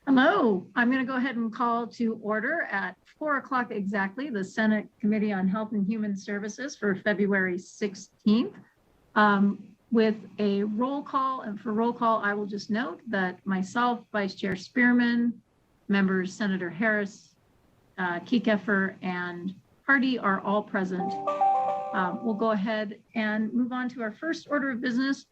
Hello, I'm going to go ahead and call to order at 4 o'clock exactly the Senate Committee on Health and Human Services for February 16th with a roll call. And for roll call, I will just note that myself, Vice Chair Spearman, members Senator Harris, Kekeffer, and Hardy are all present. We'll go ahead and move on to our first order of business,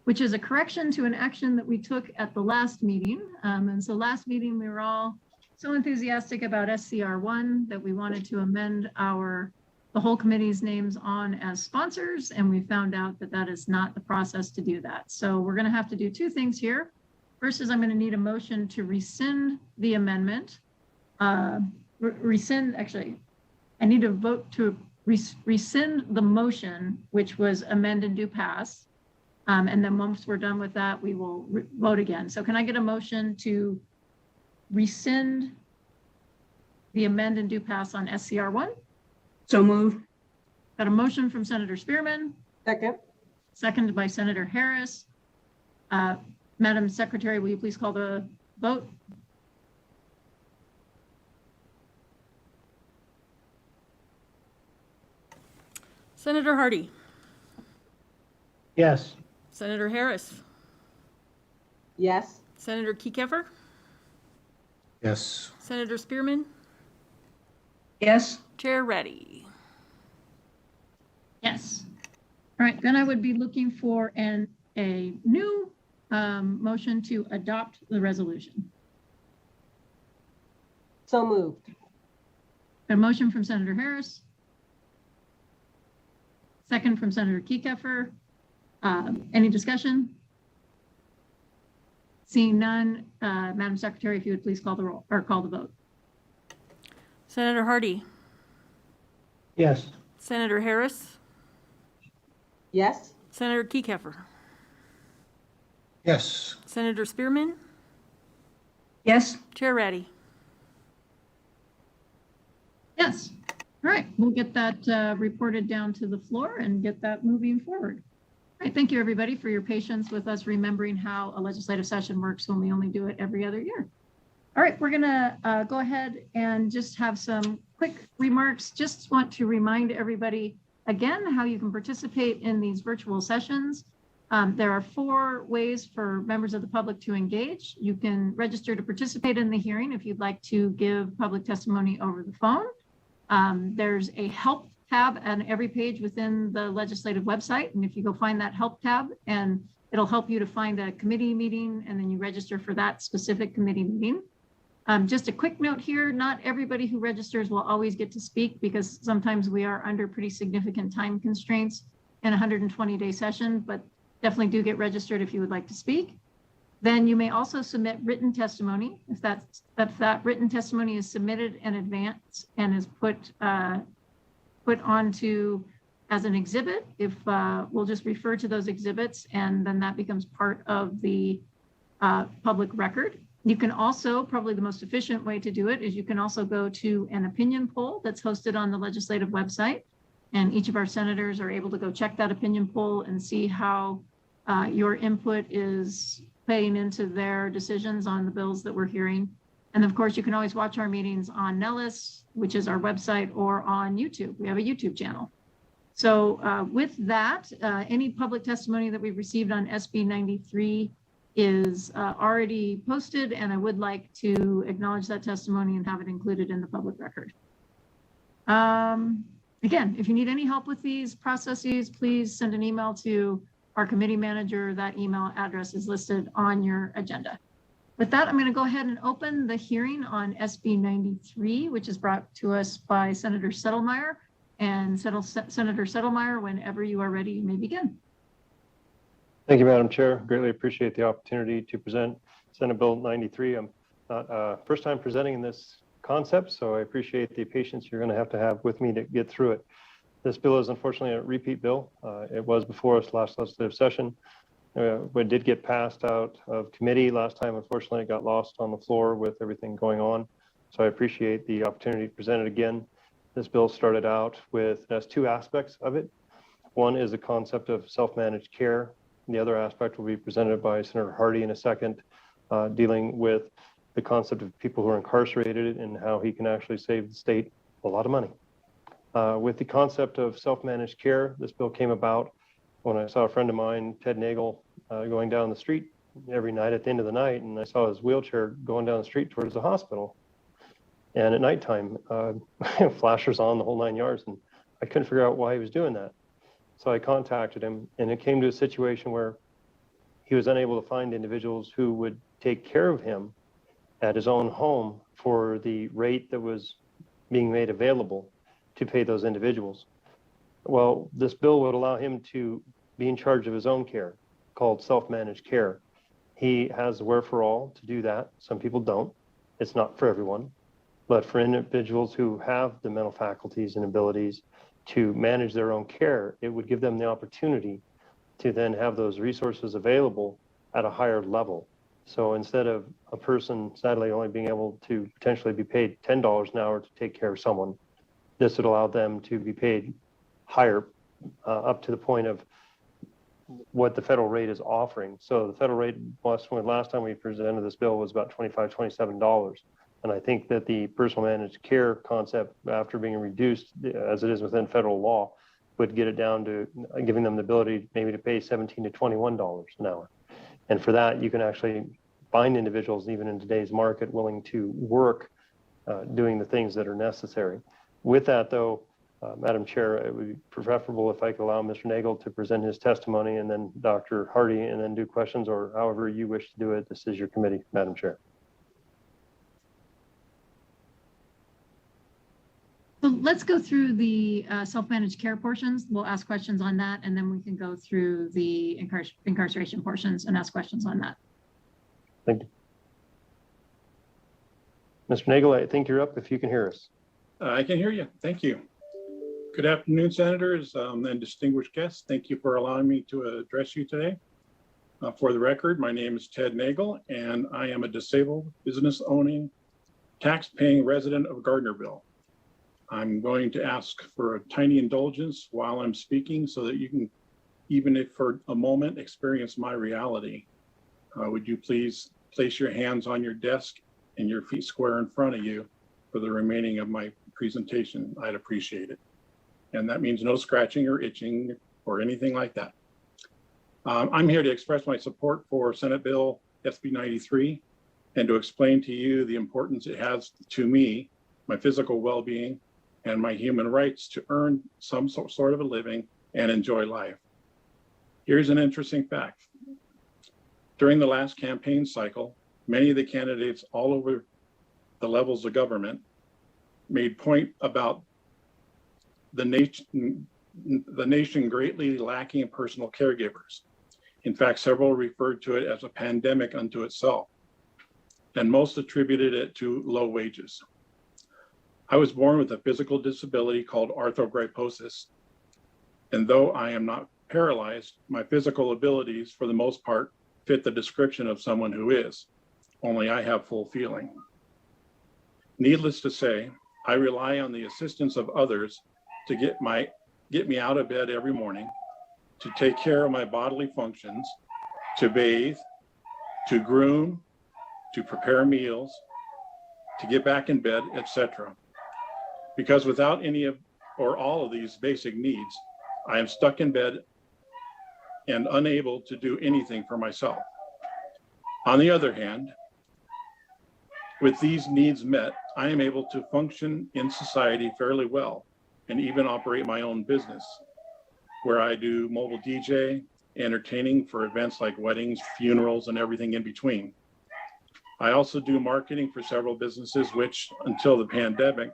which is a correction to an action that we took at the last meeting. And so last meeting, we were all so enthusiastic about SCR1 that we wanted to amend the whole committee's names on as sponsors, and we found out that that is not the process to do that. So we're gonna have to do two things here. First is I'm gonna need a motion to rescind the amendment. Actually, I need to vote to rescind the motion, which was amend and do pass. And then once we're done with that, we will vote again. So can I get a motion to rescind the amend and do pass on SCR1? So move. Got a motion from Senator Spearman. Second. Seconded by Senator Harris. Madam Secretary, will you please call the vote? Senator Hardy. Yes. Senator Harris. Yes. Senator Kekeffer. Yes. Senator Spearman. Yes. Chair Reddy. Yes. All right, then I would be looking for a new motion to adopt the resolution. So moved. A motion from Senator Harris. Second from Senator Kekeffer. Any discussion? Seeing none, Madam Secretary, if you would please call the roll or call the vote. Senator Hardy. Yes. Senator Harris. Yes. Senator Kekeffer. Yes. Senator Spearman. Yes. Chair Reddy. Yes. All right, we'll get that reported down to the floor and get that moving forward. All right, thank you everybody for your patience with us remembering how a legislative session works when we only do it every other year. All right, we're gonna go ahead and just have some quick remarks. Just want to remind everybody again how you can participate in these virtual sessions. There are 4 ways for members of the public to engage. You can register to participate in the hearing if you'd like to give public testimony over the phone. There's a help tab on every page within the legislative website. And if you go find that help tab, and it'll help you to find a committee meeting, and then you register for that specific committee meeting. Just a quick note here, not everybody who registers will always get to speak because sometimes we are under pretty significant time constraints in a 120-day session, but definitely do get registered if you would like to speak. Then you may also submit written testimony. If that written testimony is submitted in advance and is put onto as an exhibit, we'll just refer to those exhibits, and then that becomes part of the public record. You can also, probably the most efficient way to do it is you can also go to an opinion poll that's hosted on the legislative website, and each of our senators are able to go check that opinion poll and see how your input is paying into their decisions on the bills that we're hearing. And of course, you can always watch our meetings on Nellis, which is our website, or on YouTube. We have a YouTube channel. So with that, any public testimony that we've received on SB 93 is already posted, and I would like to acknowledge that testimony and have it included in the public record. Again, if you need any help with these processes, please send an email to our committee manager. That email address is listed on your agenda. With that, I'm going to go ahead and open the hearing on SB 93, which is brought to us by Senator Settlemyer. And Senator Settlemyer, whenever you are ready, you may begin. Thank you, Madam Chair. Greatly appreciate the opportunity to present Senate Bill 93. I'm not first time presenting in this concept, so I appreciate the patience you're going to have with me to get through it. This bill is unfortunately a repeat bill. It was before us last legislative session. It did get passed out of committee last time. Unfortunately, it got lost on the floor with everything going on. So I appreciate the opportunity to present it again. This bill started out has 2 aspects of it. One is the concept of self-managed care. The other aspect will be presented by Senator Hardy in a second, dealing with the concept of people who are incarcerated and how he can actually save the state a lot of money. With the concept of self-managed care, this bill came about when I saw a friend of mine, Ted Nagel, going down the street every night at the end of the night, and I saw his wheelchair going down the street towards the hospital. And at nighttime, flashers on, the whole 9 yards, and I couldn't figure out why he was doing that. So I contacted him, and it came to a situation where he was unable to find individuals who would take care of him at his own home for the rate that was being made available to pay those individuals. Well, this bill would allow him to be in charge of his own care, called self-managed care. He has the wherewithal to do that. Some people don't. It's not for everyone. But for individuals who have the mental faculties and abilities to manage their own care, it would give them the opportunity to then have those resources available at a higher level. So instead of a person sadly only being able to potentially be paid $10 an hour to take care of someone, this would allow them to be paid higher, up to the point of what the federal rate is offering. So the federal rate last time we presented this bill was about $25, $27. And I think that the personal managed care concept, after being reduced as it is within federal law, would get it down to giving them the ability maybe to pay $17 to $21 an hour. And for that, you can actually find individuals, even in today's market, willing to work doing the things that are necessary. With that, though, Madam Chair, it would be preferable if I could allow Mr. Nagel to present his testimony, and then Dr. Hardy, and then do questions, or however you wish to do it. This is your committee, Madam Chair. So let's go through the self-managed care portions. We'll ask questions on that, and then we can go through the incarceration portions and ask questions on that. Thank you. Mr. Nagel, I think you're up if you can hear us. I can hear you. Thank you. Good afternoon, Senators and distinguished guests. Thank you for allowing me to address you today. For the record, my name is Ted Nagel, and I am a disabled, business-owning, tax-paying resident of Gardnerville. I'm going to ask for a tiny indulgence while I'm speaking so that you can, even if for a moment, experience my reality. Would you please place your hands on your desk and your feet square in front of you for the remaining of my presentation? I'd appreciate it. And that means no scratching or itching or anything like that. I'm here to express my support for Senate Bill SB 93 and to explain to you the importance it has to me, my physical well-being, and my human rights to earn some sort of a living and enjoy life. Here's an interesting fact. During the last campaign cycle, many of the candidates all over the levels of government made point about the nation greatly lacking in personal caregivers. In fact, several referred to it as a pandemic unto itself, and most attributed it to low wages. I was born with a physical disability called arthrogryposis, and though I am not paralyzed, my physical abilities, for the most part, fit the description of someone who is, only I have full feeling. Needless to say, I rely on the assistance of others to get me out of bed every morning, to take care of my bodily functions, to bathe, to groom, to prepare meals, to get back in bed, etc. Because without any of or all of these basic needs, I am stuck in bed and unable to do anything for myself. On the other hand, with these needs met, I am able to function in society fairly well and even operate my own business, where I do mobile DJ, entertaining for events like weddings, funerals, and everything in between. I also do marketing for several businesses, which until the pandemic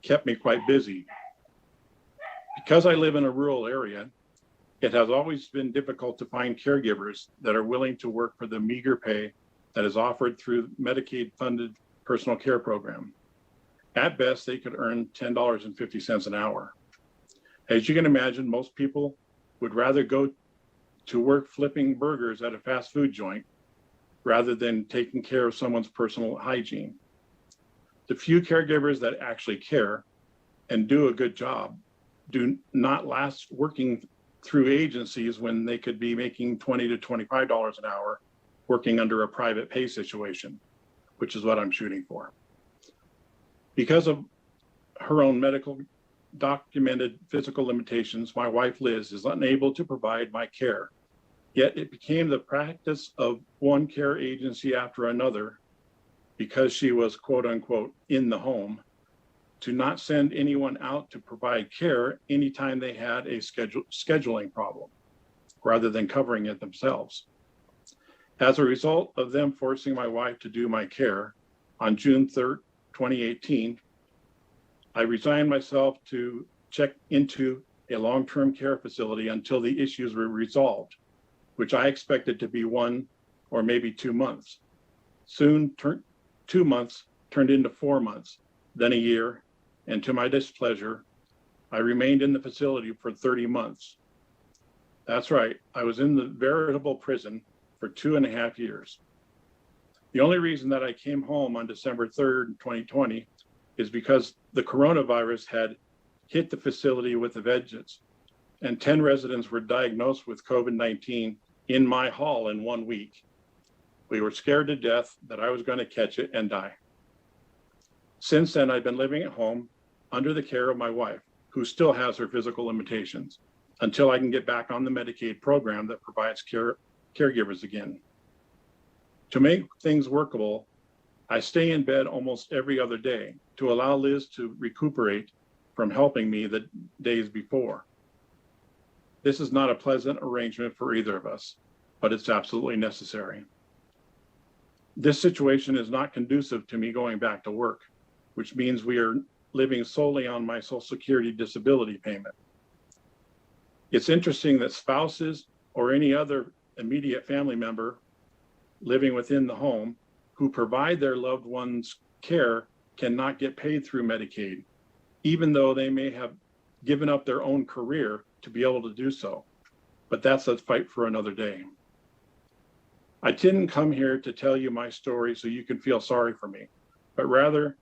kept me quite busy. Because I live in a rural area, it has always been difficult to find caregivers that are willing to work for the meager pay that is offered through Medicaid-funded personal care program. At best, they could earn $10.50 an hour. As you can imagine, most people would rather go to work flipping burgers at a fast food joint rather than taking care of someone's personal hygiene. The few caregivers that actually care and do a good job do not last working through agencies when they could be making $20 to $25 an hour working under a private pay situation. which is what I'm shooting for. Because of her own medical documented physical limitations, my wife Liz is unable to provide my care. Yet it became the practice of one care agency after another, because she was quote unquote in the home, to not send anyone out to provide care anytime they had a scheduling problem, rather than covering it themselves. As a result of them forcing my wife to do my care, on June 3rd, 2018, I resigned myself to check into a long-term care facility until the issues were resolved, which I expected to be 1 or maybe 2 months. Soon, 2 months turned into 4 months, then a year, and to my displeasure, I remained in the facility for 30 months. That's right, I was in the veritable prison for 2.5 years. The only reason that I came home on December 3rd, 2020, is because the coronavirus had hit the facility with a vengeance, and 10 residents were diagnosed with COVID-19 in my hall in 1 week. We were scared to death that I was going to catch it and die. Since then, I've been living at home under the care of my wife, who still has her physical limitations, until I can get back on the Medicaid program that provides caregivers again. To make things workable, I stay in bed almost every other day to allow Liz to recuperate from helping me the days before. This is not a pleasant arrangement for either of us, but it's absolutely necessary. This situation is not conducive to me going back to work, which means we are living solely on my Social Security disability payment. It's interesting that spouses or any other immediate family member living within the home who provide their loved ones care cannot get paid through Medicaid, even though they may have given up their own career to be able to do so. But that's a fight for another day. I didn't come here to tell you my story so you can feel sorry for me, but rather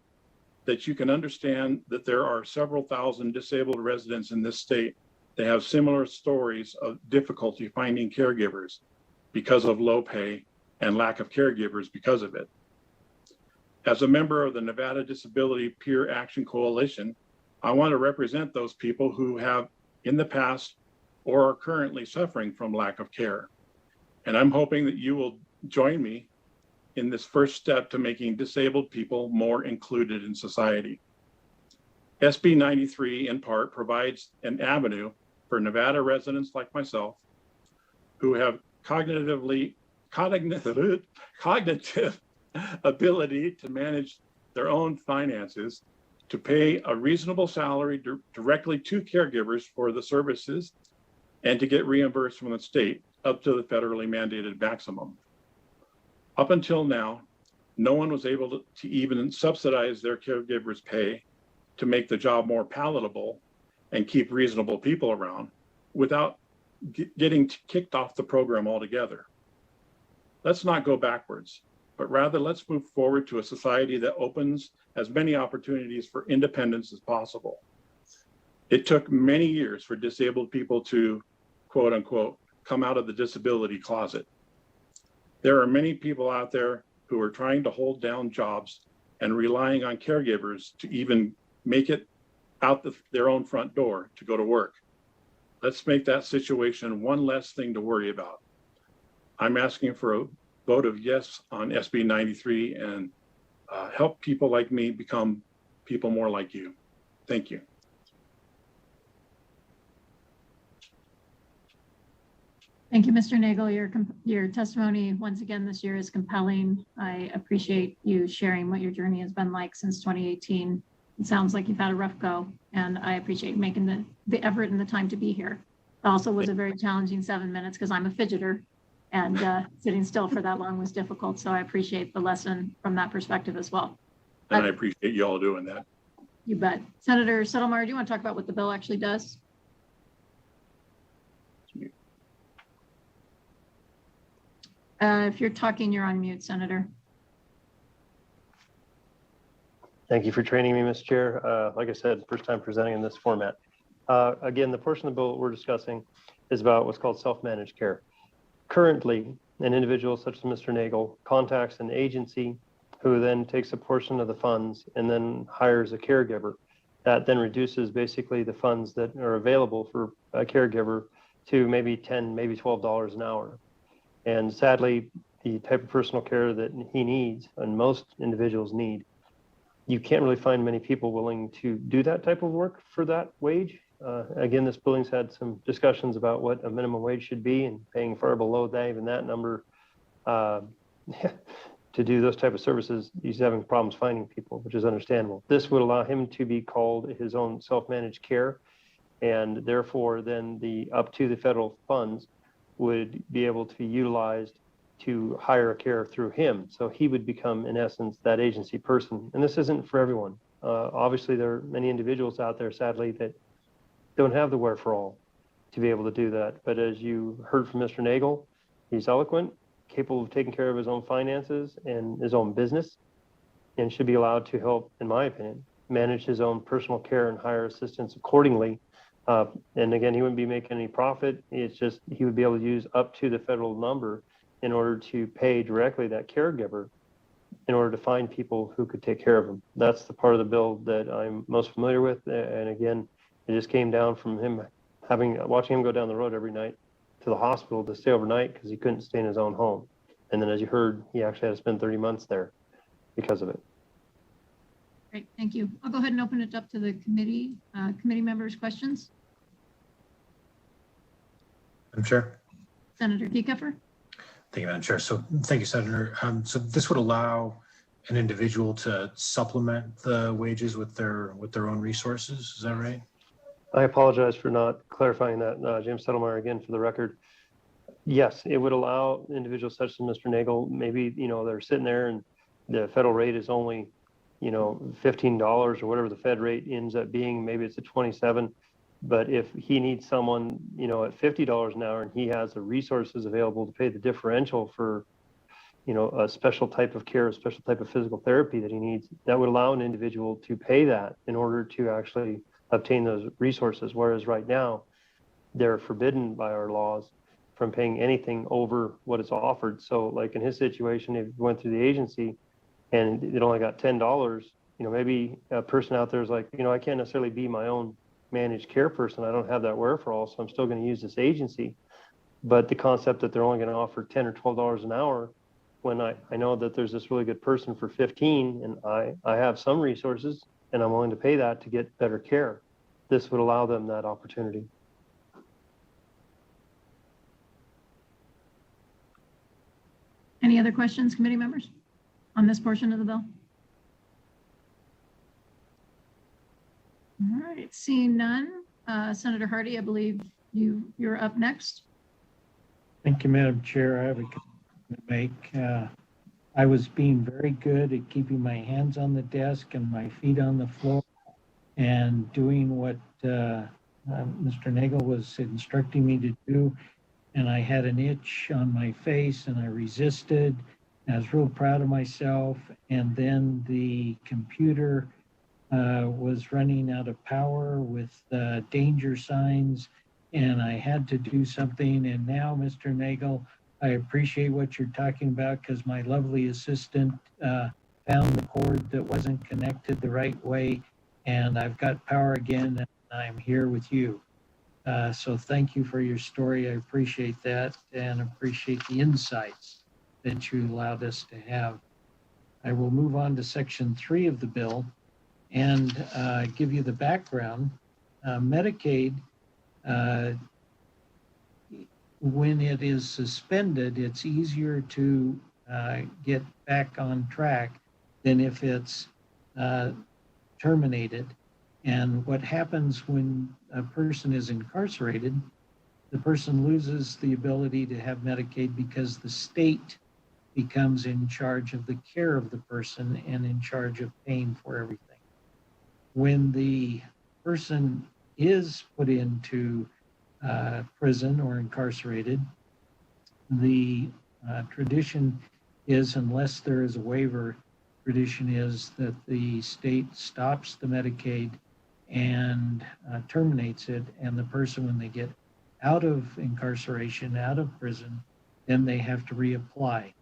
that you can understand that there are several thousand disabled residents in this state that have similar stories of difficulty finding caregivers because of low pay and lack of caregivers because of it. As a member of the Nevada Disability Peer Action Coalition, I want to represent those people who have in the past or are currently suffering from lack of care. And I'm hoping that you will join me in this first step to making disabled people more included in society. SB 93 in part provides an avenue for Nevada residents like myself who have cognitive ability to manage their own finances to pay a reasonable salary directly to caregivers for the services and to get reimbursed from the state up to the federally mandated maximum. Up until now, no one was able to even subsidize their caregivers' pay to make the job more palatable and keep reasonable people around without getting kicked off the program altogether. Let's not go backwards, but rather let's move forward to a society that opens as many opportunities for independence as possible. It took many years for disabled people to, quote unquote, come out of the disability closet. There are many people out there who are trying to hold down jobs and relying on caregivers to even make it out their own front door to go to work. Let's make that situation one less thing to worry about. I'm asking for a vote of yes on SB 93 and help people like me become people more like you. Thank you. Thank you, Mr. Nagel. Your testimony once again this year is compelling. I appreciate you sharing what your journey has been like since 2018. It sounds like you've had a rough go, and I appreciate making the effort and the time to be here. It also was a very challenging 7 minutes because I'm a fidgeter, and sitting still for that long was difficult. So I appreciate the lesson from that perspective as well. And I appreciate you all doing that. You bet. Senator Settlemeyer, do you want to talk about what the bill actually does? If you're talking, you're on mute, Senator. Thank you for training me, Ms. Chair. Like I said, first time presenting in this format. Again, the portion of the bill we're discussing is about what's called self-managed care. Currently, an individual such as Mr. Nagel contacts an agency who then takes a portion of the funds and then hires a caregiver. That then reduces basically the funds that are available for a caregiver to maybe $10, maybe $12 an hour. And sadly, the type of personal care that he needs, and most individuals need, you can't really find many people willing to do that type of work for that wage. Again, this building's had some discussions about what a minimum wage should be, and paying far below that, even that number, to do those type of services, he's having problems finding people, which is understandable. This would allow him to be called his own self-managed care, and therefore then the up to the federal funds would be able to be utilized to hire a care through him. So he would become, in essence, that agency person. And this isn't for everyone. Obviously, there are many individuals out there, sadly, that don't have the wherewithal to be able to do that. But as you heard from Mr. Nagel, he's eloquent, capable of taking care of his own finances and his own business, and should be allowed to help, in my opinion, manage his own personal care and hire assistants accordingly. And again, he wouldn't be making any profit. It's just he would be able to use up to the federal number in order to pay directly that caregiver in order to find people who could take care of him. That's the part of the bill that I'm most familiar with. And again, it just came down from him watching him go down the road every night to the hospital to stay overnight because he couldn't stay in his own home. And then as you heard, he actually had to spend 30 months there because of it. Great, thank you. I'll go ahead and open it up to the committee members' questions. Madam Chair. Senator Kiefer. Thank you, Madam Chair. So thank you, Senator. So this would allow an individual to supplement the wages with their own resources. Is that right? I apologize for not clarifying that, James Settlemeyer, again, for the record. Yes, it would allow individuals such as Mr. Nagel, maybe, they're sitting there and the federal rate is only, $15 or whatever the Fed rate ends up being. Maybe it's a 27. But if he needs someone, at $50 an hour and he has the resources available to pay the differential for, a special type of care, a special type of physical therapy that he needs, that would allow an individual to pay that in order to actually obtain those resources. Whereas right now, they're forbidden by our laws from paying anything over what is offered. So like in his situation, if he went through the agency and it only got $10, maybe a person out there is like, I can't necessarily be my own managed care person. I don't have that wherewithal, so I'm still going to use this agency. But the concept that they're only going to offer $10 or $12 an hour, when I know that there's this really good person for 15 and I have some resources and I'm willing to pay that to get better care, this would allow them that opportunity. Any other questions, committee members, on this portion of the bill? All right, seeing none. Senator Hardy, I believe you're up next. Thank you, Madam Chair. I have a comment to make. I was being very good at keeping my hands on the desk and my feet on the floor and doing what Mr. Nagel was instructing me to do. And I had an itch on my face and I resisted. I was real proud of myself. And then the computer was running out of power with danger signs, and I had to do something. And now, Mr. Nagel, I appreciate what you're talking about because my lovely assistant found the cord that wasn't connected the right way, and I've got power again, and I'm here with you. So thank you for your story. I appreciate that and appreciate the insights that you allowed us to have. I will move on to Section 3 of the bill and give you the background. Medicaid, when it is suspended, it's easier to get back on track than if it's terminated. And what happens when a person is incarcerated, the person loses the ability to have Medicaid because the state becomes in charge of the care of the person and in charge of paying for everything. When the person is put into prison or incarcerated, the tradition is, unless there is a waiver, tradition is that the state stops the Medicaid and terminates it, and the person, when they get out of incarceration, out of prison, then they have to reapply.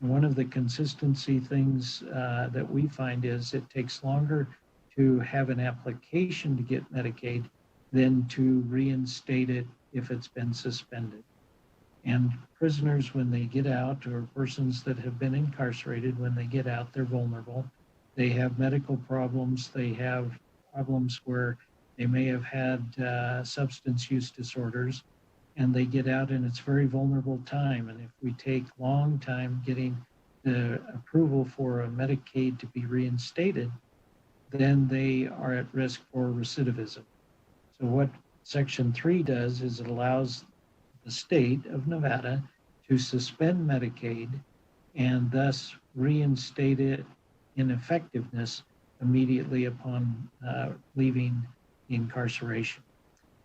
One of the consistency things that we find is it takes longer to have an application to get Medicaid than to reinstate it if it's been suspended. And prisoners, when they get out, or persons that have been incarcerated, when they get out, they're vulnerable. They have medical problems. They have problems where they may have had substance use disorders, and they get out and it's very vulnerable time. And if we take long time getting the approval for a Medicaid to be reinstated, then they are at risk for recidivism. So what Section 3 does is it allows the state of Nevada to suspend Medicaid and thus reinstate it in effectiveness immediately upon leaving incarceration.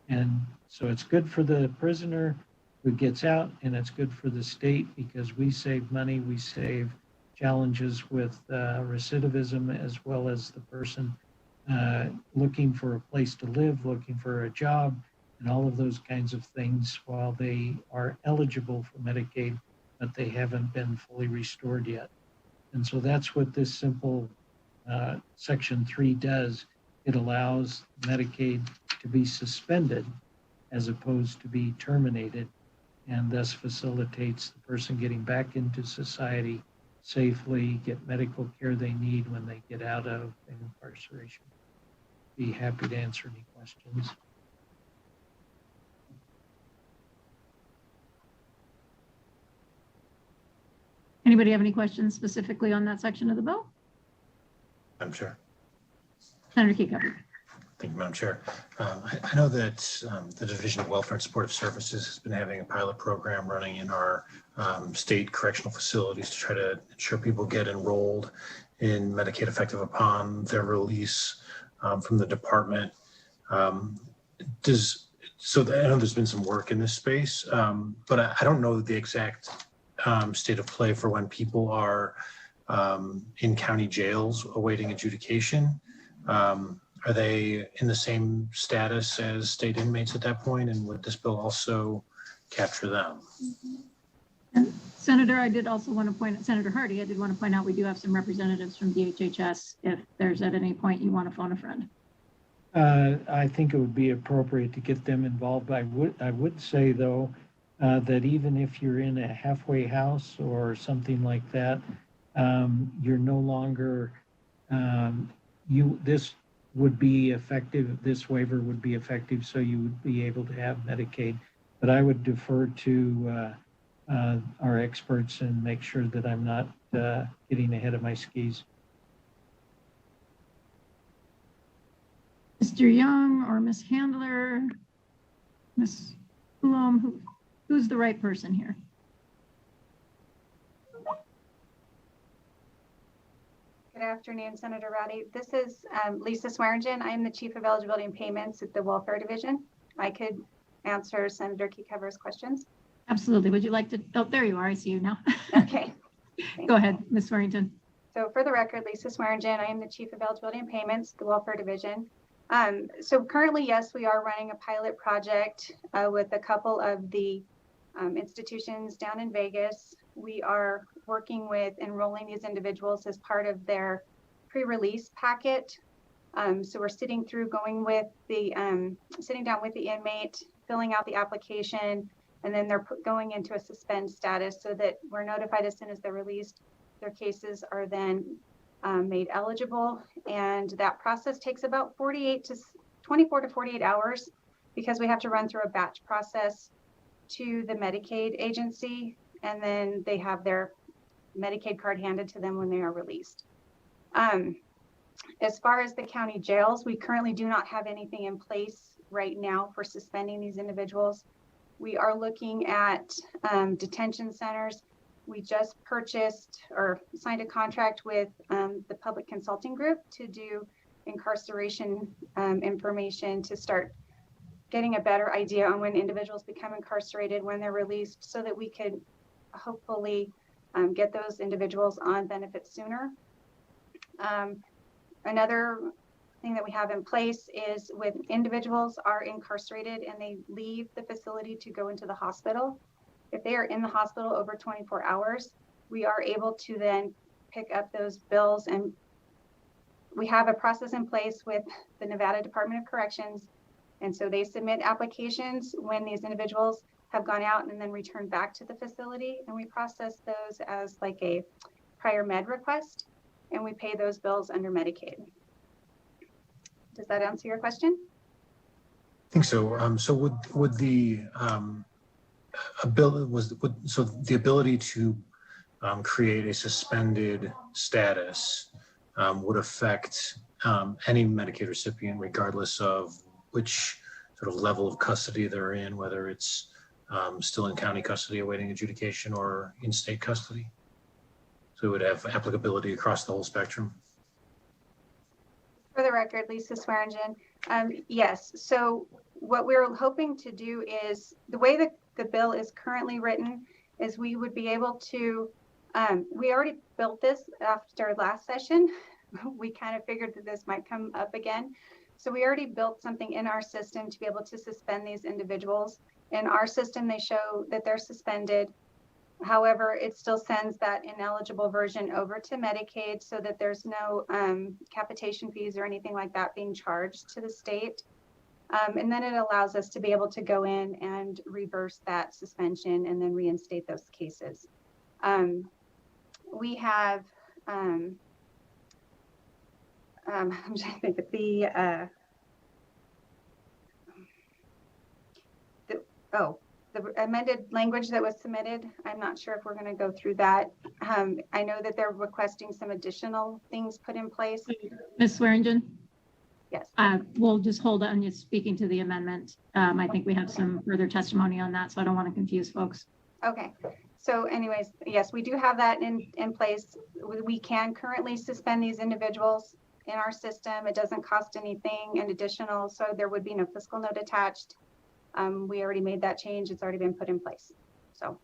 And so it's good for the prisoner who gets out, and it's good for the state because we save money, we save challenges with recidivism, as well as the person looking for a place to live, looking for a job, and all of those kinds of things while they are eligible for Medicaid, but they haven't been fully restored yet. And so that's what this simple Section 3 does. It allows Medicaid to be suspended as opposed to be terminated, and thus facilitates the person getting back into society safely, get medical care they need when they get out of incarceration. Be happy to answer any questions. Anybody have any questions specifically on that section of the bill? Madam Chair. Senator Keycover. Thank you, Madam Chair. I know that the Division of Welfare and Supportive Services has been having a pilot program running in our state correctional facilities to try to ensure people get enrolled in Medicaid effective upon their release from the department. I know there's been some work in this space, but I don't know the exact state of play for when people are in county jails awaiting adjudication. Are they in the same status as state inmates at that point? And would this bill also capture them? And Senator, I did also want to point out, Senator Hardy, I did want to point out we do have some representatives from DHHS if there's at any point you want to phone a friend. I think it would be appropriate to get them involved. I would say, though, that even if you're in a halfway house or something like that, you're no longer, this would be effective, this waiver would be effective, so you would be able to have Medicaid. But I would defer to our experts and make sure that I'm not getting ahead of my skis. Mr. Young or Ms. Handler, Ms. Coulomb, who's the right person here? Good afternoon, Senator Rowdy. This is Lisa Swearingen. I am the Chief of Eligibility and Payments at the Welfare Division. I could answer Senator Keycover's questions. Absolutely. Would you like to? Oh, there you are. I see you now. Okay. Go ahead, Ms. Swearingen. So for the record, Lisa Swearingen, I am the Chief of Eligibility and Payments, the Welfare Division. So currently, yes, we are running a pilot project with a couple of the institutions down in Vegas. We are working with enrolling these individuals as part of their pre-release packet. So we're sitting down with the inmate, filling out the application, and then they're going into a suspend status so that we're notified as soon as they're released. Their cases are then made eligible, and that process takes about 24 to 48 hours because we have to run through a batch process to the Medicaid agency, and then they have their Medicaid card handed to them when they are released. As far as the county jails, we currently do not have anything in place right now for suspending these individuals. We are looking at detention centers. We just purchased or signed a contract with the Public Consulting Group to do incarceration information to start getting a better idea on when individuals become incarcerated, when they're released, so that we could hopefully get those individuals on benefits sooner. Another thing that we have in place is when individuals are incarcerated and they leave the facility to go into the hospital, if they are in the hospital over 24 hours, we are able to then pick up those bills, and we have a process in place with the Nevada Department of Corrections. And so they submit applications when these individuals have gone out and then returned back to the facility, and we process those as like a prior med request, and we pay those bills under Medicaid. Does that answer your question? I think so. So would the ability to create a suspended status would affect any Medicaid recipient, regardless of which sort of level of custody they're in, whether it's still in county custody awaiting adjudication or in state custody? So it would have applicability across the whole spectrum? For the record, Lisa Swearingen, yes. So what we're hoping to do is, the way that the bill is currently written is we would be able to, we already built this after last session. We kind of figured that this might come up again. So we already built something in our system to be able to suspend these individuals. In our system, they show that they're suspended. However, it still sends that ineligible version over to Medicaid so that there's no capitation fees or anything like that being charged to the state. And then it allows us to be able to go in and reverse that suspension and then reinstate those cases. We have, I'm trying to think of the amended language that was submitted. I'm not sure if we're going to go through that. I know that they're requesting some additional things put in place. Ms. Swearingen? Yes. We'll just hold on you speaking to the amendment. I think we have some further testimony on that, so I don't want to confuse folks. Okay. So anyways, yes, we do have that in place. We can currently suspend these individuals in our system. It doesn't cost anything and additional, so there would be no fiscal note attached. We already made that change. It's already been put in place. So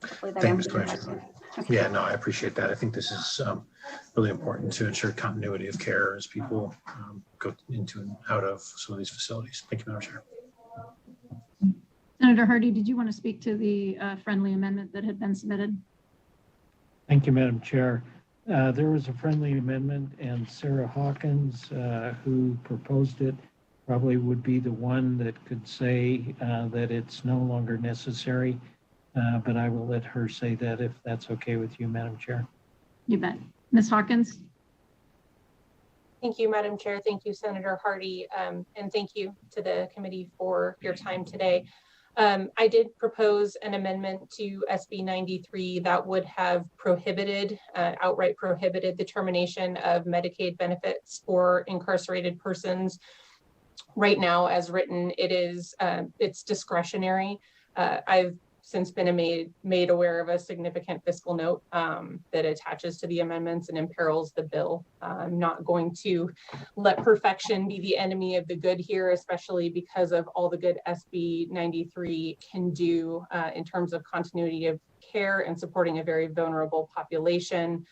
hopefully that answers your question. Yeah, no, I appreciate that. I think this is really important to ensure continuity of care as people go into and out of some of these facilities. Thank you, Madam Chair. Senator Hardy, did you want to speak to the friendly amendment that had been submitted? Thank you, Madam Chair. There was a friendly amendment, and Sarah Hawkins, who proposed it, probably would be the one that could say that it's no longer necessary, but I will let her say that if that's okay with you, Madam Chair. You bet. Ms. Hawkins? Thank you, Madam Chair. Thank you, Senator Hardy, and thank you to the committee for your time today. I did propose an amendment to SB 93 that would have prohibited, outright prohibited the termination of Medicaid benefits for incarcerated persons. Right now, as written, it's discretionary. I've since been made aware of a significant fiscal note that attaches to the amendments and imperils the bill. I'm not going to let perfection be the enemy of the good here, especially because of all the good SB 93 can do in terms of continuity of care and supporting a very vulnerable population.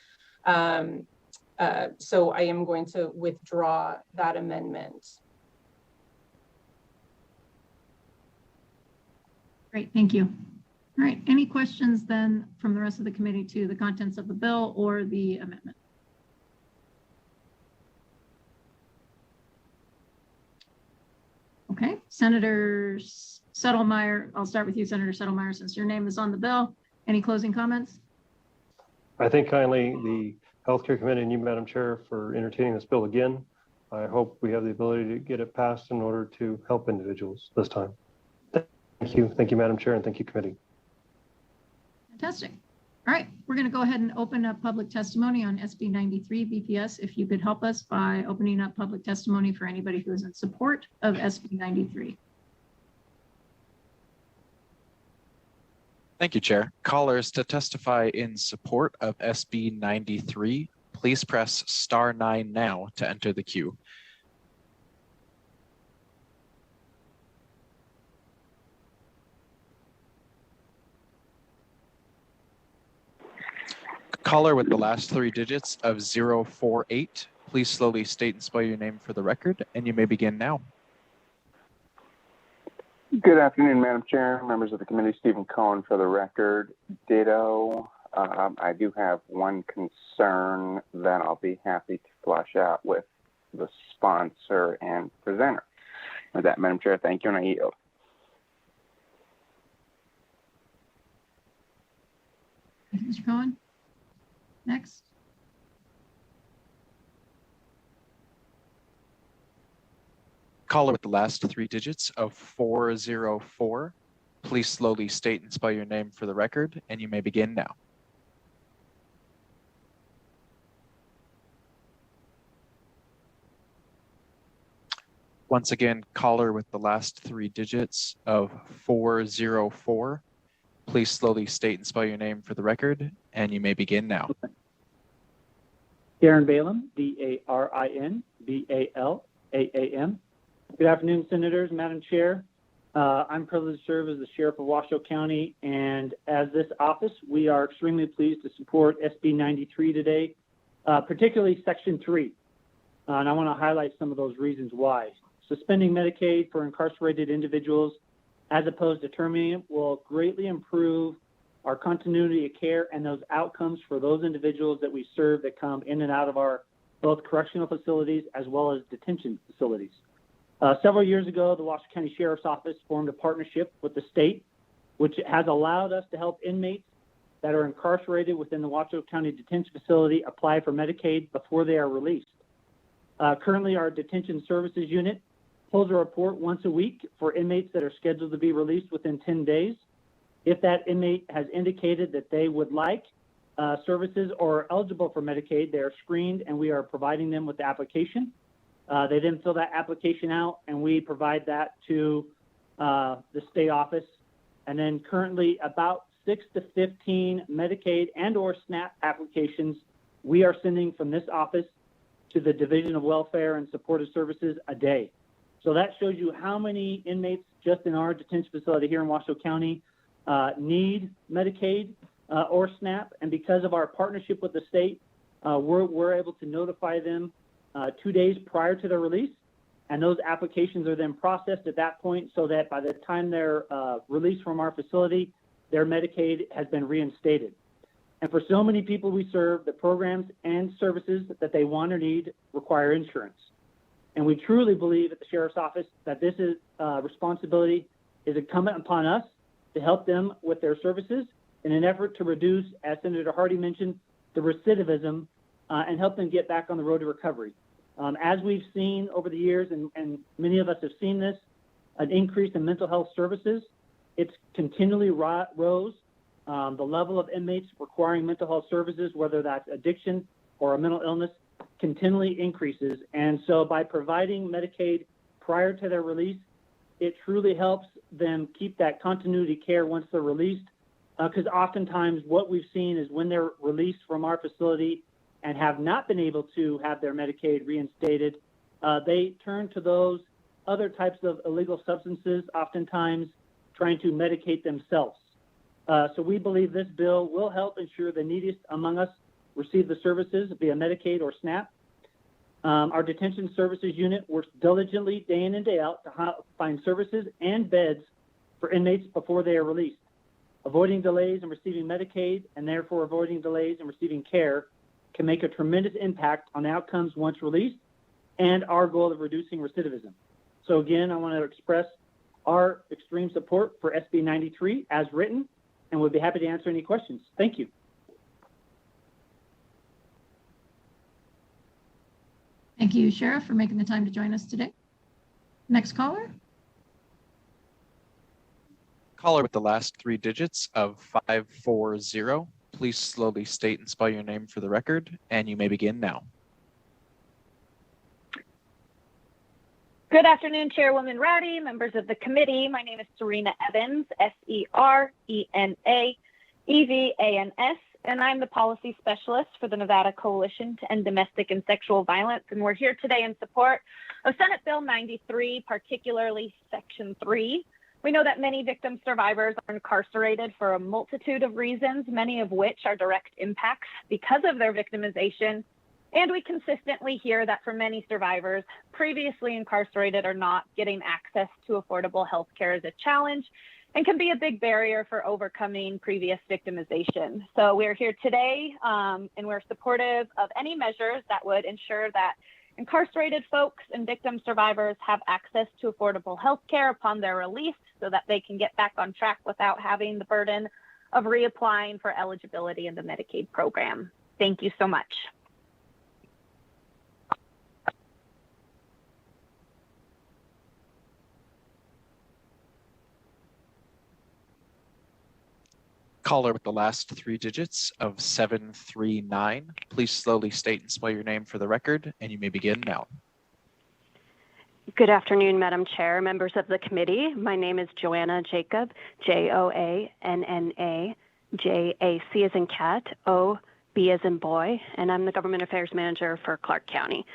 So I am going to withdraw that amendment. Great, thank you. All right, any questions then from the rest of the committee to the contents of the bill or the amendment? Okay, Senator Settlemeyer, I'll start with you, Senator Settlemeyer, since your name is on the bill. Any closing comments? I thank kindly the Healthcare Committee and you, Madam Chair, for entertaining this bill again. I hope we have the ability to get it passed in order to help individuals this time. Thank you. Thank you, Madam Chair, and thank you, committee. Fantastic. All right, we're going to go ahead and open up public testimony on SB 93 BPS. If you could help us by opening up public testimony for anybody who is in support of SB 93. Thank you, Chair. Callers, to testify in support of SB 93, please press *9 now to enter the queue. Caller with the last 3 digits of 048, please slowly state and spell your name for the record, and you may begin now. Good afternoon, Madam Chair, members of the committee. Stephen Cohen for the record. Ditto I do have one concern that I'll be happy to flush out with the sponsor and presenter. With that, Madam Chair, thank you, and I yield. Thank you, Mr. Cohen. Next. Caller with the last three digits of 404. Please slowly state and spell your name for the record, and you may begin now. Once again, caller with the last three digits of 404. Please slowly state and spell your name for the record, and you may begin now. Darren Balaam, D-A-R-I-N-B-A-L-A-A-M. Good afternoon, Senators, Madam Chair. I'm privileged to serve as the Sheriff of Washoe County, and as this office, we are extremely pleased to support SB 93 today, particularly Section 3. And I want to highlight some of those reasons why. Suspending Medicaid for incarcerated individuals as opposed to terminating it will greatly improve our continuity of care and those outcomes for those individuals that we serve that come in and out of our both correctional facilities as well as detention facilities. Several years ago, the Washoe County Sheriff's Office formed a partnership with the state, which has allowed us to help inmates that are incarcerated within the Washoe County Detention Facility apply for Medicaid before they are released. Currently, our Detention Services Unit holds a report once a week for inmates that are scheduled to be released within 10 days. If that inmate has indicated that they would like services or are eligible for Medicaid, they are screened and we are providing them with the application. They then fill that application out and we provide that to the state office. And then currently about 6 to 15 Medicaid and or SNAP applications we are sending from this office to the Division of Welfare and Supportive Services a day. So that shows you how many inmates just in our detention facility here in Washoe County need Medicaid or SNAP. And because of our partnership with the state, we're able to notify them 2 days prior to their release. And those applications are then processed at that point so that by the time they're released from our facility, their Medicaid has been reinstated. And for so many people we serve, the programs and services that they want or need require insurance. And we truly believe at the Sheriff's Office that this is responsibility is incumbent upon us to help them with their services in an effort to reduce, as Senator Hardy mentioned, the recidivism and help them get back on the road to recovery. As we've seen over the years, and many of us have seen this, an increase in mental health services, it's continually rose. The level of inmates requiring mental health services, whether that's addiction or a mental illness, continually increases. And so by providing Medicaid prior to their release, it truly helps them keep that continuity care once they're released. Because oftentimes what we've seen is when they're released from our facility and have not been able to have their Medicaid reinstated, they turn to those other types of illegal substances, oftentimes trying to medicate themselves. So we believe this bill will help ensure the neediest among us receive the services via Medicaid or SNAP. Our Detention Services Unit works diligently day in and day out to find services and beds for inmates before they are released. Avoiding delays in receiving Medicaid and therefore avoiding delays in receiving care can make a tremendous impact on outcomes once released and our goal of reducing recidivism. So again, I want to express our extreme support for SB 93 as written, and we'll be happy to answer any questions. Thank you. Thank you, Sheriff, for making the time to join us today. Next caller. Caller with the last three digits of 540. Please slowly state and spell your name for the record, and you may begin now. Good afternoon, Chairwoman Rowdy, members of the committee. My name is Serena Evans, S-E-R-E-N-A-E-V-A-N-S, and I'm the policy specialist for the Nevada Coalition to End Domestic and Sexual Violence. And we're here today in support of Senate Bill 93, particularly Section 3. We know that many victim survivors are incarcerated for a multitude of reasons, many of which are direct impacts because of their victimization. And we consistently hear that for many survivors, previously incarcerated are not getting access to affordable health care is a challenge. and can be a big barrier for overcoming previous victimization. So we're here today and we're supportive of any measures that would ensure that incarcerated folks and victim survivors have access to affordable health care upon their release so that they can get back on track without having the burden of reapplying for eligibility in the Medicaid program. Thank you so much. Caller with the last three digits of 739. Please slowly state and spell your name for the record, and you may begin now. Good afternoon, Madam Chair, members of the committee. My name is Joanna Jacob, Joanna, J-A-C as in cat, O-B as in boy, and I'm the Government Affairs Manager for Clark County.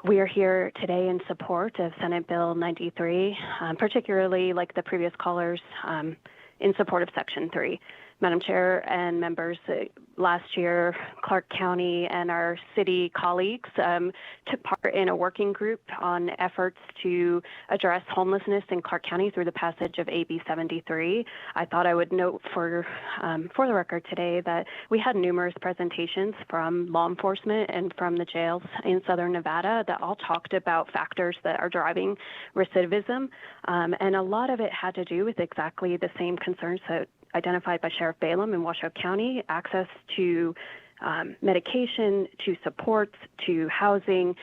We are here today in support of Senate Bill 93, particularly like the previous callers, in support of Section 3. Madam Chair and members, last year, Clark County and our city colleagues took part in a working group on efforts to address homelessness in Clark County through the passage of AB 73. I thought I would note for the record today that we had numerous presentations from law enforcement and from the jails in Southern Nevada that all talked about factors that are driving recidivism, and a lot of it had to do with exactly the same concerns that identified by Sheriff Balaam in Washoe County: access to medication, to supports, to housing,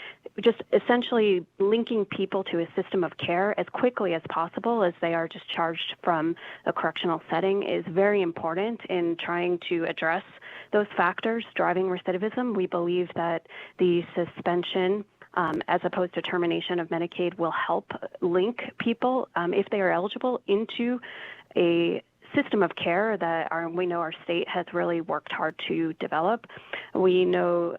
just essentially linking people to a system of care as quickly as possible as they are discharged from a correctional setting is very important in trying to address those factors driving recidivism. We believe that the suspension as opposed to termination of Medicaid will help link people, if they are eligible, into a system of care that we know our state has really worked hard to develop. We know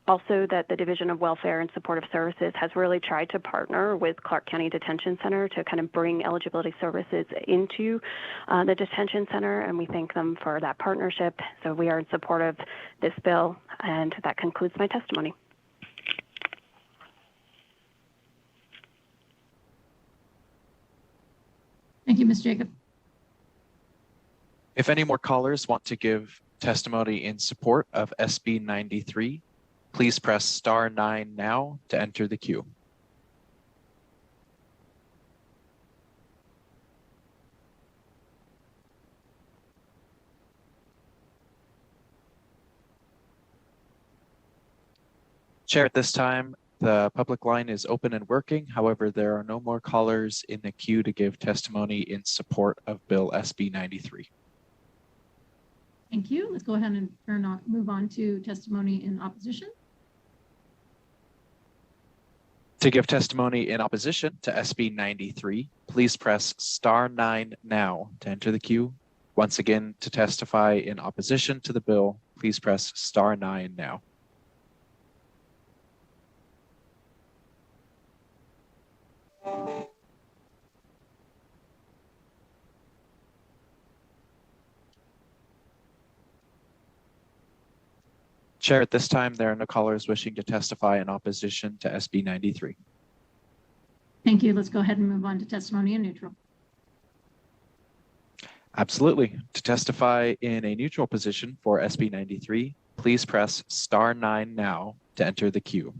also that the Division of Welfare and Supportive Services has really tried to partner with Clark County Detention Center to kind of bring eligibility services into the detention center, and we thank them for that partnership. So we are in support of this bill, and that concludes my testimony. Thank you, Ms. Jacob. If any more callers want to give testimony in support of SB 93, please press *9 now to enter the queue. Chair, at this time, the public line is open and working. However, there are no more callers in the queue to give testimony in support of Bill SB 93. Thank you. Let's go ahead and move on to testimony in opposition. To give testimony in opposition to SB 93, please press *9 now to enter the queue. Once again, to testify in opposition to the bill, please press *9 now. Chair, at this time, there are no callers wishing to testify in opposition to SB 93. Thank you. Let's go ahead and move on to testimony in neutral. Absolutely. To testify in a neutral position for SB 93, please press *9 now to enter the queue.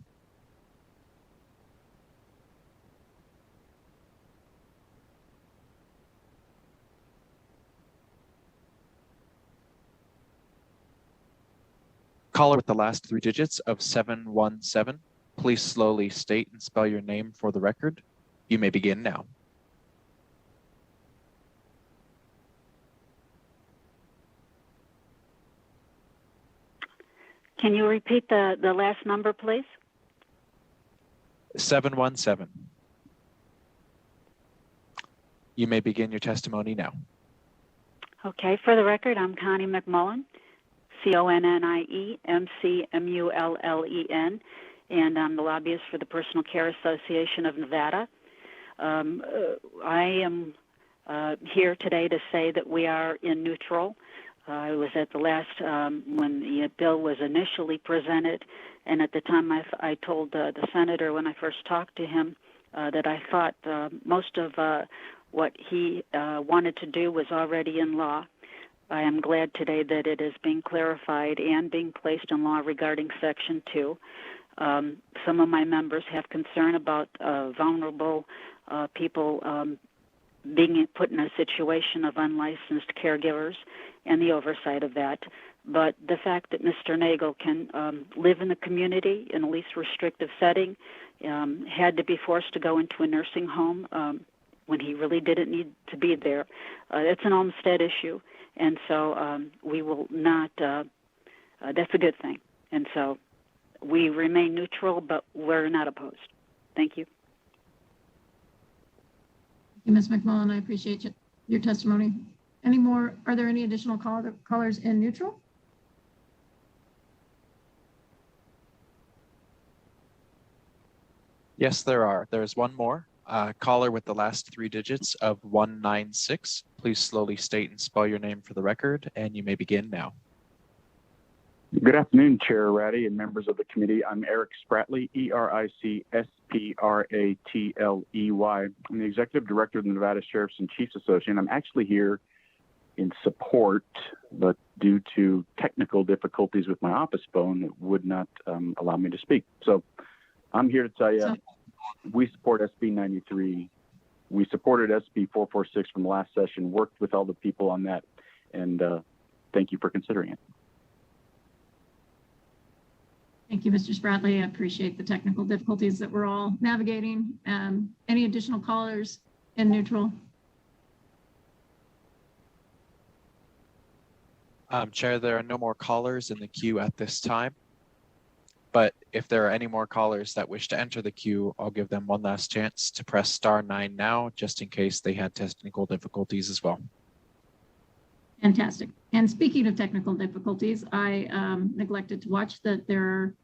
Caller with the last three digits of 717, please slowly state and spell your name for the record. You may begin now. Can you repeat the last number, please? 717. You may begin your testimony now. Okay, for the record, I'm Connie McMullen, CONNIE-MCMULLEN, and I'm the lobbyist for the Personal Care Association of Nevada. I am here today to say that we are in neutral. I was at the last, when the bill was initially presented, and at the time I told the senator when I first talked to him that I thought most of what he wanted to do was already in law. I am glad today that it is being clarified and being placed in law regarding Section 2. Some of my members have concern about vulnerable people being put in a situation of unlicensed caregivers and the oversight of that. But the fact that Mr. Nagel can live in the community in a least restrictive setting, had to be forced to go into a nursing home when he really didn't need to be there, it's an Olmstead issue. And so we will not, that's a good thing. And so we remain neutral, but we're not opposed. Thank you. Thank you, Ms. McMullen. I appreciate your testimony. Are there any additional callers in neutral? Yes, there are. There's one more. Caller with the last 3 digits of 196. Please slowly state and spell your name for the record, and you may begin now. Good afternoon, Chair Ratty and members of the committee. I'm Eric Spratley, E-R-I-C-S-P-R-A-T-L-E-Y. I'm the Executive Director of the Nevada Sheriffs and Chiefs Association. I'm actually here in support, but due to technical difficulties with my office phone, it would not allow me to speak. So I'm here to tell you, we support SB 93. We supported SB 446 from the last session, worked with all the people on that, and thank you for considering it. Thank you, Mr. Spratley. I appreciate the technical difficulties that we're all navigating. Any additional callers in neutral? Chair, there are no more callers in the queue at this time. But if there are any more callers that wish to enter the queue, I'll give them one last chance to press *9 now, just in case they had technical difficulties as well. Fantastic. And speaking of technical difficulties, I neglected to watch that there are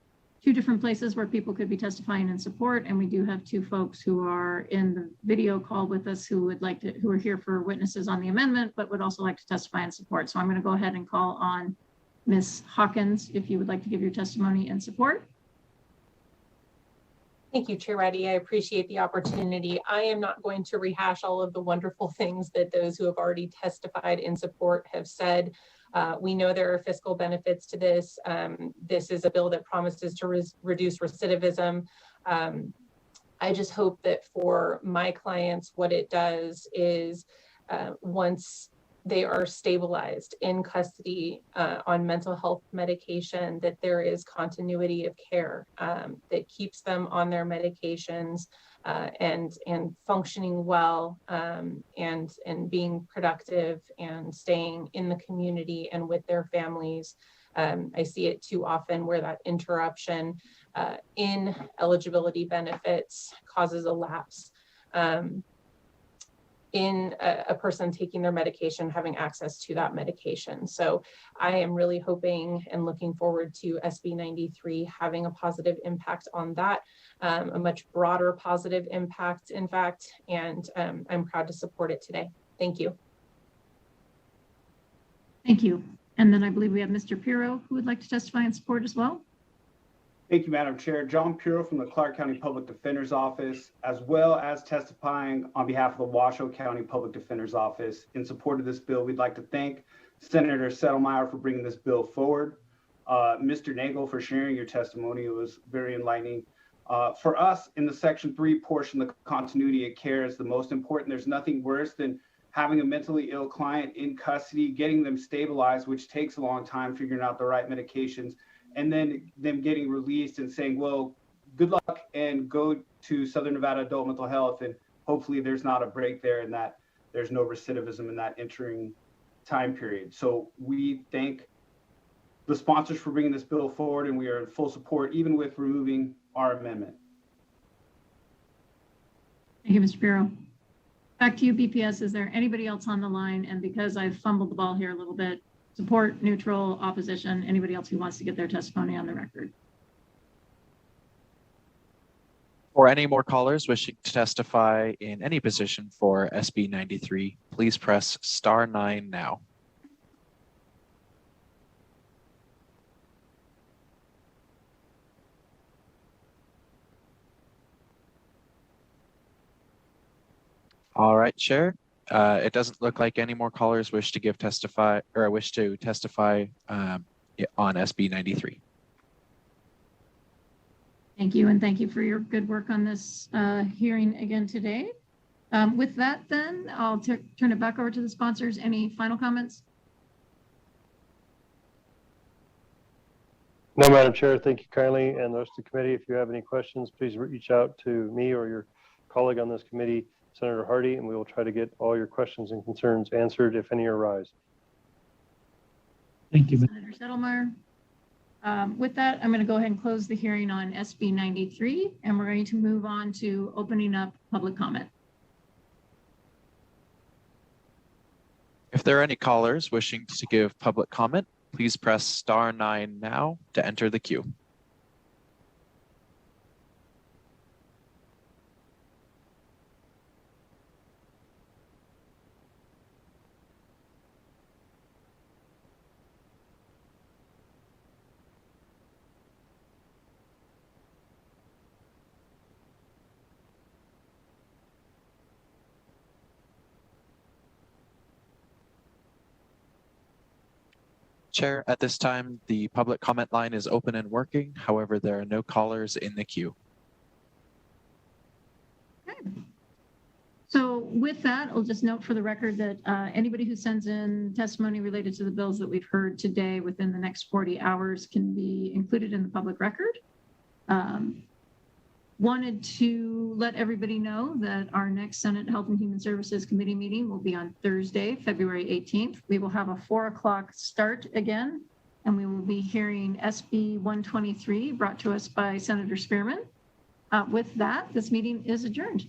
2 different places where people could be testifying in support, and we do have 2 folks who are in the video call with us who are here for witnesses on the amendment, but would also like to testify in support. So I'm going to go ahead and call on Ms. Hawkins, if you would like to give your testimony in support. Thank you, Chair Reddy. I appreciate the opportunity. I am not going to rehash all of the wonderful things that those who have already testified in support have said. We know there are fiscal benefits to this. This is a bill that promises to reduce recidivism. I just hope that for my clients, what it does is once they are stabilized in custody on mental health medication, that there is continuity of care that keeps them on their medications and functioning well and being productive and staying in the community and with their families. I see it too often where that interruption in eligibility benefits causes a lapse in a person taking their medication, having access to that medication. So I am really hoping and looking forward to SB 93 having a positive impact on that, a much broader positive impact, in fact, and I'm proud to support it today. Thank you. Thank you. And then I believe we have Mr. Pirro who would like to testify in support as well. Thank you, Madam Chair. John Pirro from the Clark County Public Defender's Office, as well as testifying on behalf of the Washoe County Public Defender's Office. In support of this bill, we'd like to thank Senator Settlemyre for bringing this bill forward. Mr. Nagel for sharing your testimony. It was very enlightening. For us in the Section 3 portion, the continuity of care is the most important. There's nothing worse than having a mentally ill client in custody, getting them stabilized, which takes a long time, figuring out the right medications, and then them getting released and saying, well, good luck and go to Southern Nevada Adult Mental Health. And hopefully there's not a break there and that there's no recidivism in that entering time period. So we thank the sponsors for bringing this bill forward, and we are in full support, even with removing our amendment. Thank you, Mr. Pirro. Back to you, BPS. Is there anybody else on the line? And because I've fumbled the ball here a little bit, support, neutral, opposition, anybody else who wants to get their testimony on the record? For any more callers wishing to testify in any position for SB 93, please press *9 now. All right, Chair. It doesn't look like any more callers wish to testify on SB 93. Thank you, and thank you for your good work on this hearing again today. With that, then, I'll turn it back over to the sponsors. Any final comments? No, Madam Chair, thank you kindly. And the rest of the committee, if you have any questions, please reach out to me or your colleague on this committee, Senator Hardy, and we will try to get all your questions and concerns answered if any arise. Thank you. Senator Settlemeyer. With that, I'm going to go ahead and close the hearing on SB 93, and we're going to move on to opening up public comment. If there are any callers wishing to give public comment, please press *9 now to enter the queue. Chair, at this time, the public comment line is open and working. However, there are no callers in the queue. Okay. So with that, I'll just note for the record that anybody who sends in testimony related to the bills that we've heard today within the next 40 hours can be included in the public record. Wanted to let everybody know that our next Senate Health and Human Services Committee meeting will be on Thursday, February 18th. We will have a 4 o'clock start again, and we will be hearing SB 123 brought to us by Senator Spearman. With that, this meeting is adjourned.